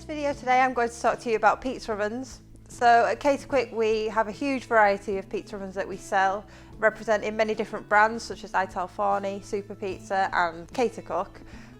this video today I'm going to talk to you about pizza ovens. So at Caterkwik we have a huge variety of pizza ovens that we sell, representing many different brands such as Forni, Super Pizza and Caterkwik,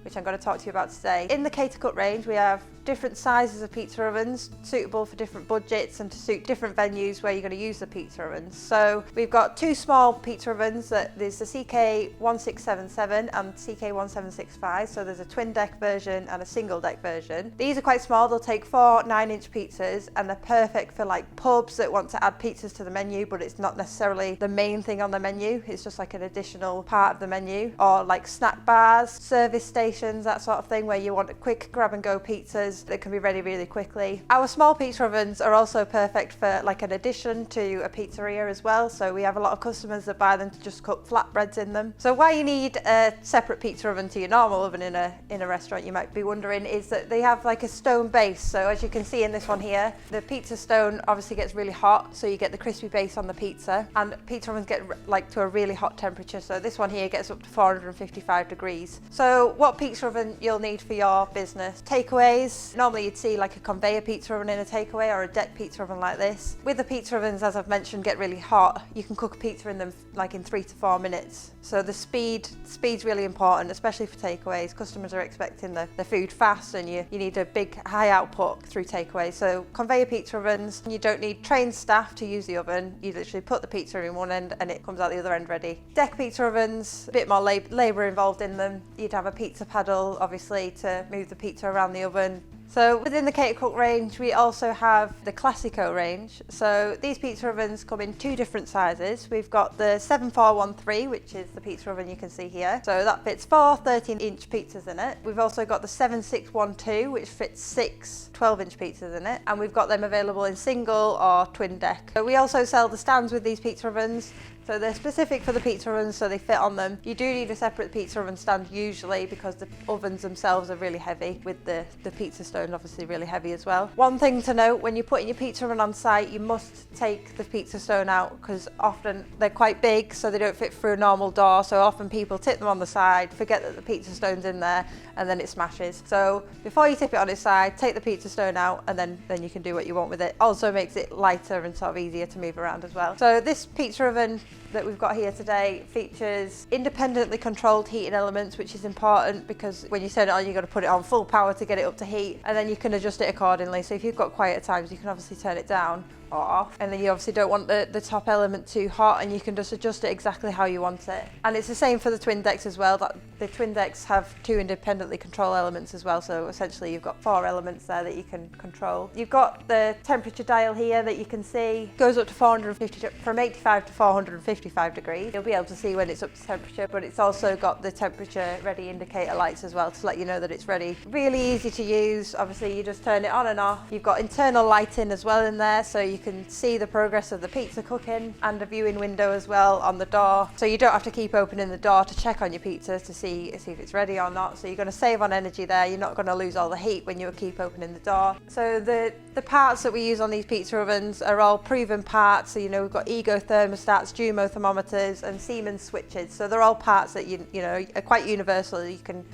which I'm going to talk to you about today. In the Caterkwik range we have different sizes of pizza ovens suitable for different budgets and to suit different venues where you're going to use the pizza ovens. So we've got two small pizza ovens, there's the CK1677 and CK1765, so there's a twin deck version and a single deck version. These are quite small, they'll take 4 9-inch pizzas and they're perfect for like pubs that want to add pizzas to the menu but it's not necessarily the main thing on the menu, it's just like an additional part of the menu, or like snack bars, service stations, that sort of thing where you want a quick grab and go pizzas that can be ready really quickly. Our small pizza ovens are also perfect for like an addition to a pizzeria as well, so we have a lot of customers that buy them to just cook flatbreads in them. So why you need a separate pizza oven to your normal oven in a restaurant, you might be wondering, is that they have like a stone base. So as you can see in this one here, the pizza stone obviously gets really hot, so you get the crispy base on the pizza, and pizza ovens get like to a really hot temperature, so this one here gets up to 455 degrees. So what pizza oven you'll need for your business? Takeaways. Normally you'd see like a conveyor pizza oven in a takeaway or a deck pizza oven like this. With the pizza ovens, as I've mentioned, get really hot, you can cook a pizza in them like in 3 to 4 minutes. So the speed's really important, especially for takeaways. Customers are expecting the food fast and you need a big high output through takeaways. So conveyor pizza ovens, you don't need trained staff to use the oven. You literally put the pizza in one end and it comes out the other end ready. Deck pizza ovens, a bit more labour involved in them. You'd have a pizza paddle obviously to move the pizza around the oven. So within the Caterkwik range we also have the Classico range. So these pizza ovens come in 2 different sizes. We've got the 7413, which is the pizza oven you can see here. So that fits 4 13-inch pizzas in it. We've also got the 7612, which fits 6 12-inch pizzas in it. And we've got them available in single or twin deck. So we also sell the stands with these pizza ovens. So they're specific for the pizza ovens, so they fit on them. You do need a separate pizza oven stand usually because the ovens themselves are really heavy, with the pizza stone obviously really heavy as well. One thing to note, when you're putting your pizza oven on site, you must take the pizza stone out because often they're quite big, so they don't fit through a normal door. So often people tip them on the side, forget that the pizza stone's in there, and then it smashes. So before you tip it on its side, take the pizza stone out and then you can do what you want with it. Also makes it lighter and sort of easier to move around as well. So this pizza oven that we've got here today features independently controlled heating elements, which is important because when you turn it on you've got to put it on full power to get it up to heat, and then you can adjust it accordingly. So if you've got quieter times you can obviously turn it down or off, and then you obviously don't want the top element too hot and you can just adjust it exactly how you want it. And it's the same for the twin decks as well. The twin decks have 2 independently control elements as well, so essentially you've got 4 elements there that you can control. You've got the temperature dial here that you can see goes up to 450, from 85 to 455 degrees. You'll be able to see when it's up to temperature, but it's also got the temperature ready indicator lights as well to let you know that it's ready. Really easy to use. Obviously you just turn it on and off. You've got internal lighting as well in there, so you can see the progress of the pizza cooking, and a viewing window as well on the door, so you don't have to keep opening the door to check on your pizza to see if it's ready or not. So you're going to save on energy there, you're not going to lose all the heat when you keep opening the door. So the parts that we use on these pizza ovens are all proven parts. So we've got Ego thermostats, Jumo thermometers and Siemens switches, so they're all parts that you know are quite universal. You can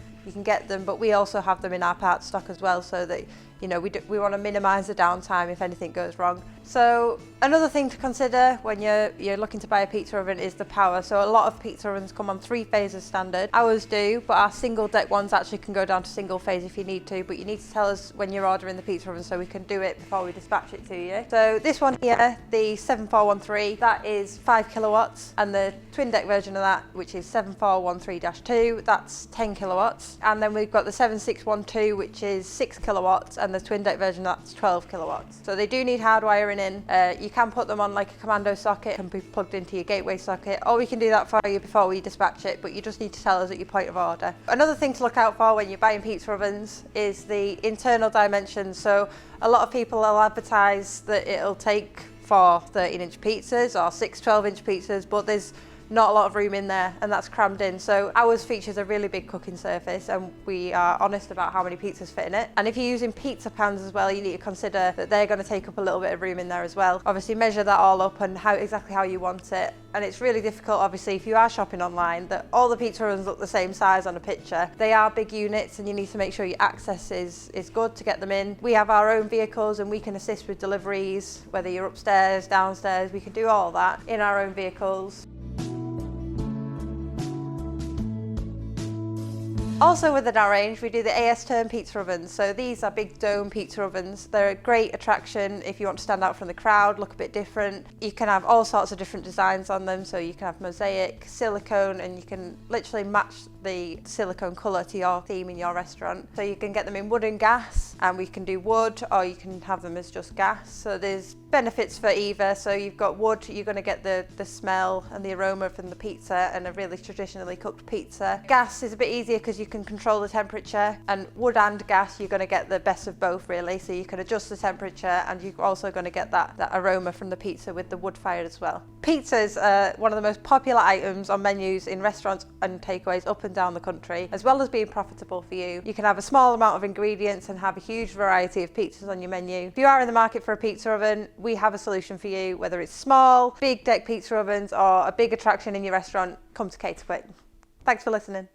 get them, but we also have them in our parts stock as well, so that we want to minimise the downtime if anything goes wrong. So another thing to consider when you're looking to buy a pizza oven is the power. So a lot of pizza ovens come on 3 phases standard. Ours do, but our single deck ones actually can go down to single phase if you need to, but you need to tell us when you're ordering the pizza oven so we can do it before we dispatch it to you. So this one here, the 7413, that is 5 kilowatts, and the twin deck version of that, which is 7413-2, that's 10 kilowatts. And then we've got the 7612, which is 6 kilowatts, and the twin deck version, that's 12 kilowatts. So they do need hard wiring in. You can put them on like a commando socket, can be plugged into your gateway socket, or we can do that for you before we dispatch it, but you just need to tell us at your point of order. Another thing to look out for when you're buying pizza ovens is the internal dimensions. So a lot of people will advertise that it'll take 4 13-inch pizzas or 6 12-inch pizzas, but there's not a lot of room in there, and that's crammed in. So ours features a really big cooking surface, and we are honest about how many pizzas fit in it. And if you're using pizza pans as well, you need to consider that they're going to take up a little bit of room in there as well. Obviously measure that all up and exactly how you want it. And it's really difficult, obviously, if you are shopping online, that all the pizza ovens look the same size on a picture. They are big units, and you need to make sure your access is good to get them in. We have our own vehicles, and we can assist with deliveries, whether you're upstairs, downstairs, we can do all that in our own vehicles. Also within our range, we do the AS Turn pizza ovens. So these are big dome pizza ovens. They're a great attraction if you want to stand out from the crowd, look a bit different. You can have all sorts of different designs on them. So you can have mosaic, silicone, and you can literally match the silicone colour to your theme in your restaurant. So you can get them in wood and gas, and we can do wood, or you can have them as just gas. So there's benefits for either. So you've got wood, you're going to get the smell and the aroma from the pizza and a really traditionally cooked pizza. Gas is a bit easier because you can control the temperature, and wood and gas, you're going to get the best of both really. So you can adjust the temperature, and you're also going to get that aroma from the pizza with the wood fire as well. Pizzas are one of the most popular items on menus in restaurants and takeaways up and down the country, as well as being profitable for you. You can have a small amount of ingredients and have a huge variety of pizzas on your menu. If you are in the market for a pizza oven, we have a solution for you, whether it's small, big deck pizza ovens, or a big attraction in your restaurant. Come to Caterkwik. Thanks for listening.